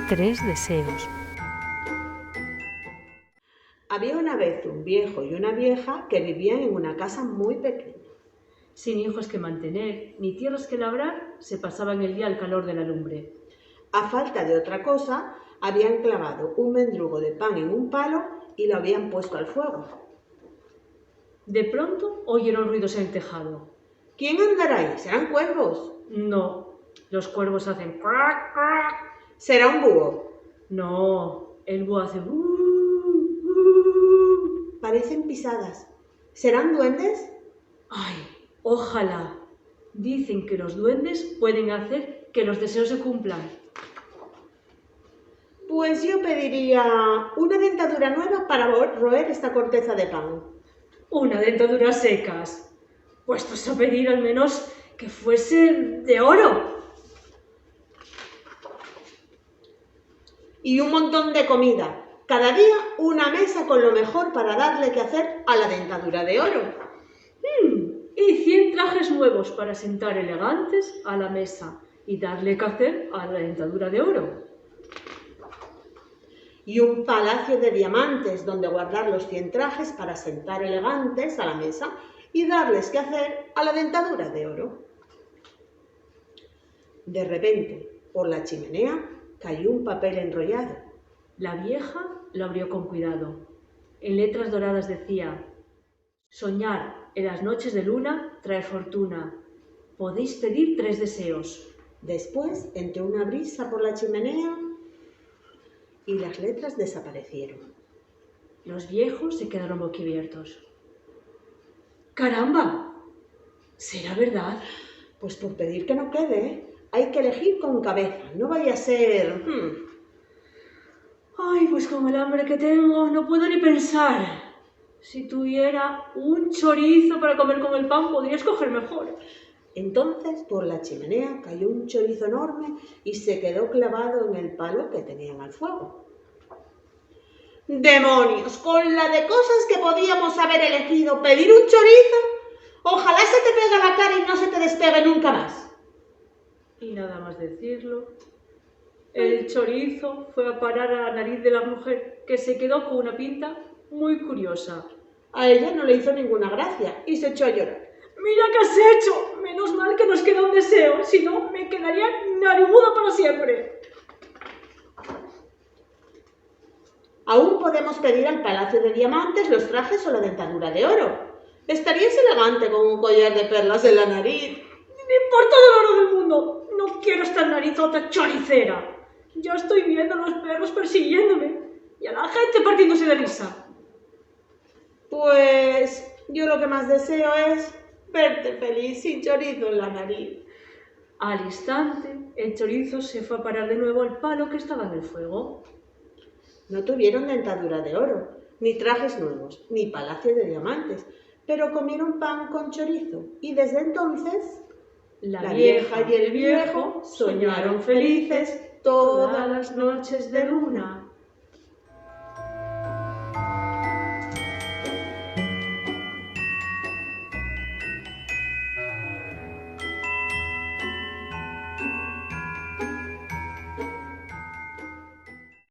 3 deseos. Había una vez un viejo y una vieja que vivían en una casa muy pequeña. Sin hijos que mantener, ni tierras que labrar, se pasaban el día al calor de la lumbre. A falta de otra cosa, habían clavado un mendrugo de pan en un palo y lo habían puesto al fuego. De pronto oyeron ruidos en el tejado. ¿Quién andará ahí? ¿Serán cuervos? No, los cuervos hacen crack, crack. ¿Será un búho? No, el búho hace Parecen pisadas. ¿Serán duendes? Ay, ojalá. Dicen que los duendes pueden hacer que los deseos se cumplan. Pues yo pediría una dentadura nueva para roer esta corteza de pan. Una dentadura secas. Puestos a pedir al menos que fuese de oro. Y un montón de comida. Cada día una mesa con lo mejor para darle que hacer a la dentadura de oro. Y 100 trajes nuevos para sentar elegantes a la mesa y darle que hacer a la dentadura de oro. Y un palacio de diamantes donde guardar los 100 trajes para sentar elegantes a la mesa y darles que hacer a la dentadura de oro. De repente, por la chimenea cayó un papel enrollado. La vieja lo abrió con cuidado. En letras doradas decía: soñar en las noches de luna trae fortuna. Podéis pedir 3 deseos. Después entró una brisa por la chimenea y las letras desaparecieron. Los viejos se quedaron boquiabiertos. ¡Caramba! ¿Será verdad? Pues por pedir que no quede, ¿eh? Hay que elegir con cabeza, no vaya a ser... Ay, pues con el hambre que tengo no puedo ni pensar. Si tuviera un chorizo para comer con el pan, podría escoger mejor. Entonces, por la chimenea cayó un chorizo enorme y se quedó clavado en el palo que tenían al fuego. ¡Demonios! Con la de cosas que podíamos haber elegido, pedir un chorizo. Ojalá se te pegue a la cara y no se te despegue nunca más. Y nada más decirlo, el chorizo fue a parar a la nariz de la mujer, que se quedó con una pinta muy curiosa. A ella no le hizo ninguna gracia y se echó a llorar. ¡Mira qué has hecho! Menos mal que nos queda un deseo, si no me quedaría nariguda para siempre. Aún podemos pedir al Palacio de Diamantes los trajes o la dentadura de oro. Estarías elegante con un collar de perlas en la nariz. Me importa todo el oro del mundo. No quiero esta narizota choricera. Ya estoy viendo a los perros persiguiéndome y a la gente partiéndose de risa. Pues yo lo que más deseo es verte feliz sin chorizo en la nariz. Al instante, el chorizo se fue a parar de nuevo al palo que estaba en el fuego. No tuvieron dentadura de oro, ni trajes nuevos, ni palacio de diamantes, pero comieron pan con chorizo y desde entonces La vieja y el viejo soñaron felices todas las noches de luna.